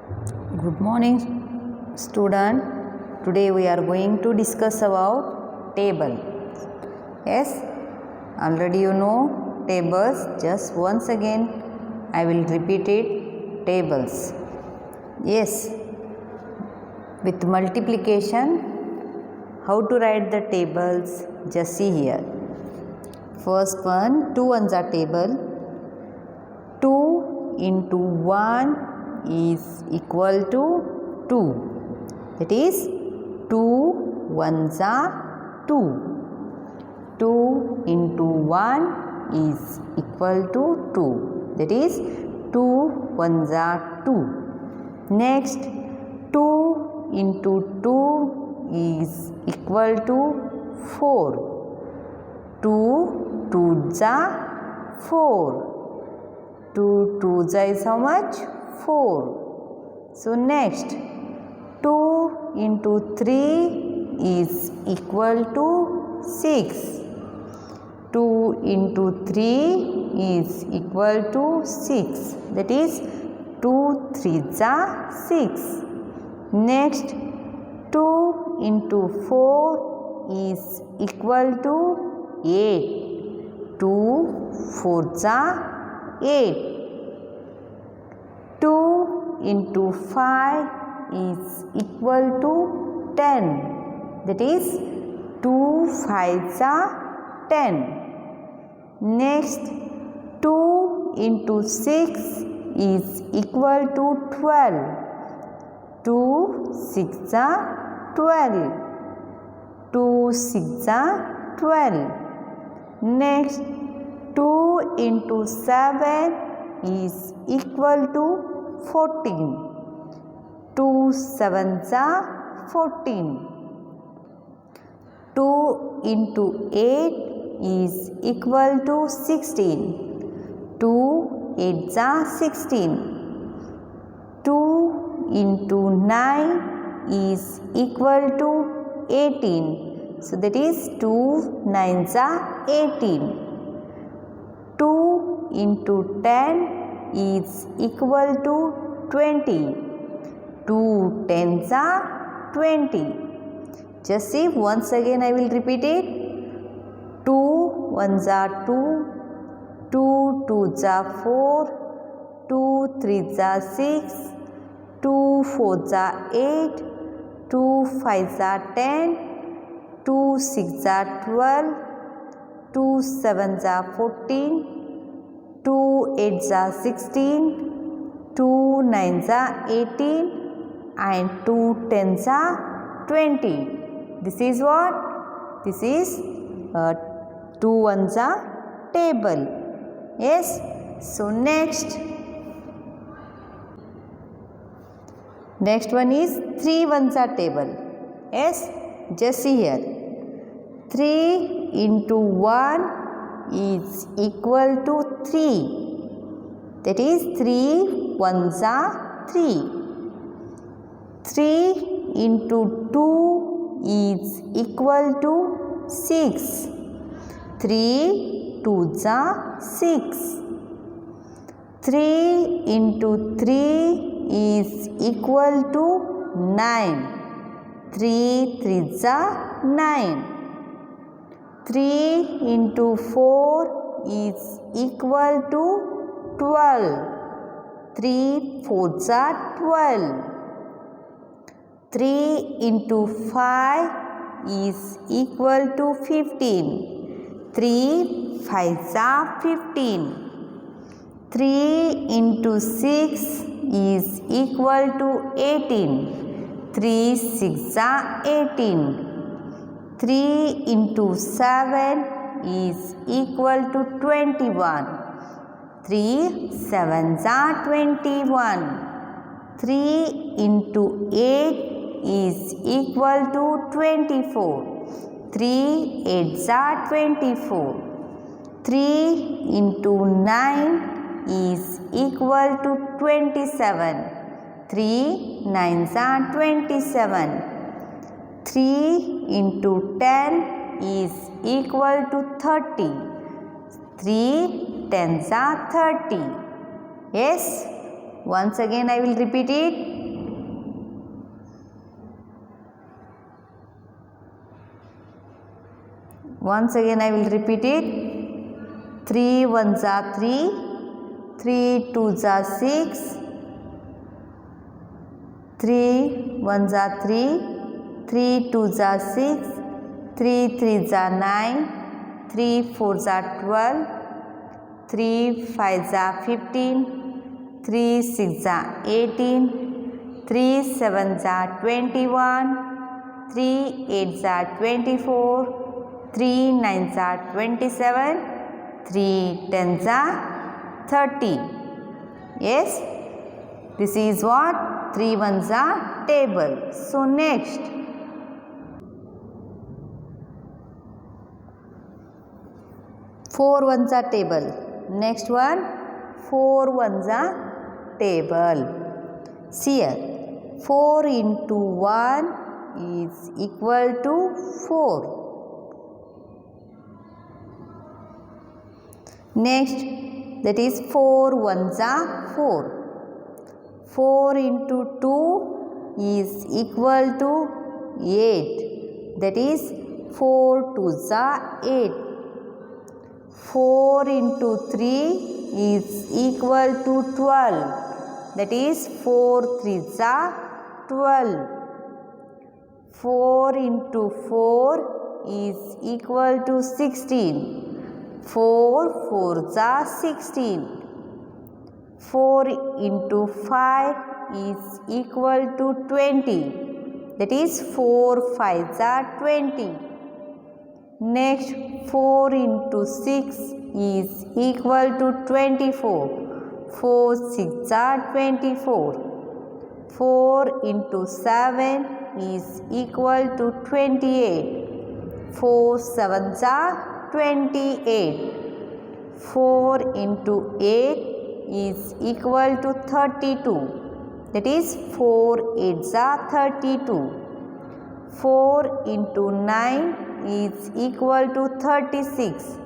Good morning, student. Today we are going to discuss about table. Yes, already you know tables. Just once again I will repeat it. Tables. Yes, with multiplication, how to write the tables? Just see here. First one, 2 ones are table. 2 into 1 is equal to 2. That is 2 ones are 2. 2 into 1 is equal to 2. That is 2 ones are 2. Next, 2 into 2 is equal to 4. 2 twos are 4. 2 twos is how much? 4. So next, 2 into 3 is equal to 6. 2 into 3 is equal to 6. That is 2 threes are 6. Next, 2 into 4 is equal to 8. 2 fours are 8. 2 into 5 is equal to 10. That is 2 fives are 10. Next, 2 into 6 is equal to 12. 2 6 are 12. 2 6 are 12. Next, 2 into 7 is equal to 14. 2 sevens are 14. 2 into 8 is equal to 16. 2 eights are 16. 2 into 9 is equal to 18. So that is 2 nines are 18. 2 into 10 is equal to 20. 2 tens are 20. Just see, once again I will repeat it. 2 ones are 2. 2 twos are 4. 2 threes are 6. 2 fours are 8. 2 fives are 10. 2 sixes are 12. 2 sevens are 14. 2 eights are 16, 2 nines are 18 and 2 tens are 20. This is what? This is 2 ones are table. Yes. So next one is 3 ones are table. Yes. Just see here. 3 into 1 is equal to 3. That is 3 ones are 3. 3 into 2 is equal to 6. 3 twos are 6. 3 into 3 is equal to 9. 3 threes are 9. 3 into 4 is equal to 12. 3 fours are 12. 3 into 5 is equal to 15. 3 fives are 15. 3 into 6 is equal to 18. 3 6 are 18. 3 into 7 is equal to 21. 3 sevens are 21. 3 into 8 is equal to 24. 3 eights are 24. 3 into 9 is equal to 27. 3 nines are 27. 3 into 10 is equal to 30. 3 tens are 30. Yes. Once again I will repeat it. Once again I will repeat it. 3 ones are 3, 3 twos are 6, 3 ones are 3, 3 twos are 6, 3 threes are 9, 3 fours are 12, 3 fives are 15, 3 sixes are 18, 3 sevens are 21, 3 eights are 24, 3 nines are 27, 3 tens are 30. Yes, this is what 3 ones are table. So next, 4 ones are table. Next one, 4 ones are table. See here, 4 into 1 is equal to 4. Next, that is 4 ones are 4. 4 into 2 is equal to 8. That is 4 twos are 8. 4 into 3 is equal to 12. That is 4 threes are 12. 4 into 4 is equal to 16. 4 fours are 16. 4 into 5 is equal to 20. That is 4 fives are 20. Next, 4 into 6 is equal to 24. 4 sixes are 24. 4 into 7 is equal to 28. 4 sevens are 28. 4 into 8 is equal to 32. That is 4 eights are 32. 4 into 9 is equal to 36.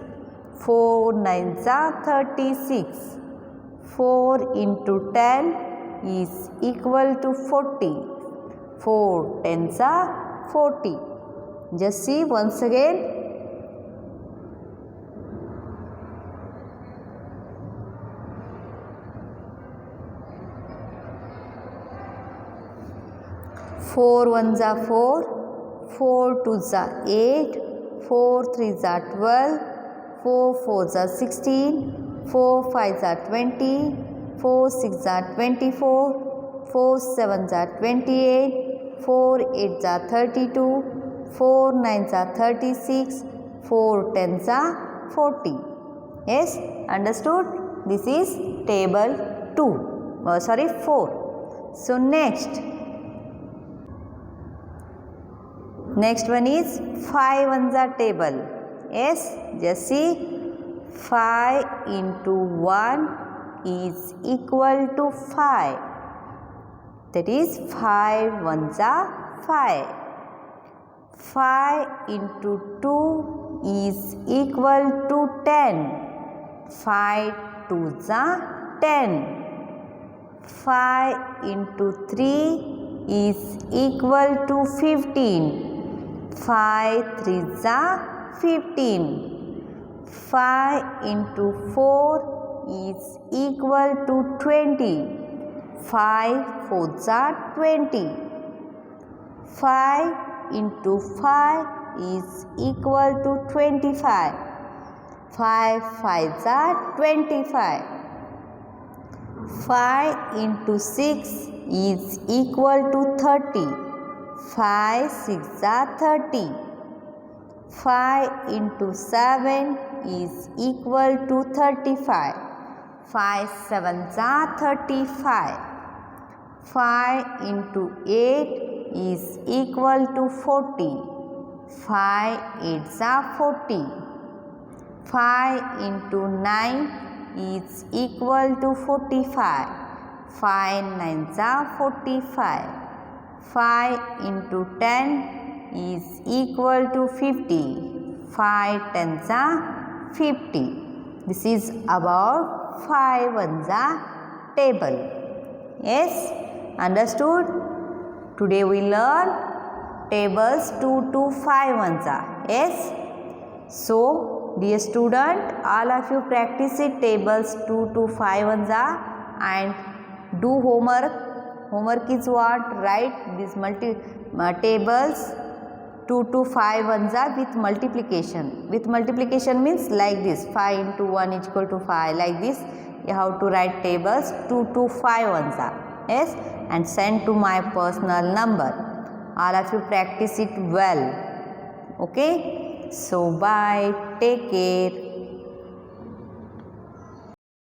4 nines are 36. 4 into 10 is equal to 40. 4 tens are 40. Just see once again. 4 ones are 4, 4 twos are 8, 4 threes are 12, 4 fours are 16, 4 fives are 20, 4 sixes are 24, 4 sevens are 28, 4 eights are 32, 4 nines are 36, 4 tens are 40. Yes, understood? This is table 4. So next one is 5 ones are table. Yes, just see, 5 into 1 is equal to 5. That is 5 ones are 5. 5 into 2 is equal to 10. 5 twos are 10. 5 into 3 is equal to 15. 5 threes are 15. 5 into 4 is equal to 20. 5 fours are 20. 5 into 5 is equal to 25. 5 fives are 25. 5 into 6 is equal to 30. 5 sixes are 30. 5 into 7 is equal to 35. 5 sevens are 35. 5 into 8 is equal to 40. 5 eights are 40. 5 into 9 is equal to 45. 5 nines are 45. 5 into 10 is equal to 50. 5 tens are 50. This is about 5 ones are table. Yes, understood? Today we learn tables 2 to 5 ones are. Yes. So dear student, all of you practice it tables 2 to 5 ones and do homework. Homework is what? Write these tables 2 to 5 ones with multiplication. With multiplication means like this, 5 into 1 is equal to 5, like this. You have to write tables 2 to 5 ones. Yes, and send to my personal number. All of you practice it well. Okay. So bye. Take care.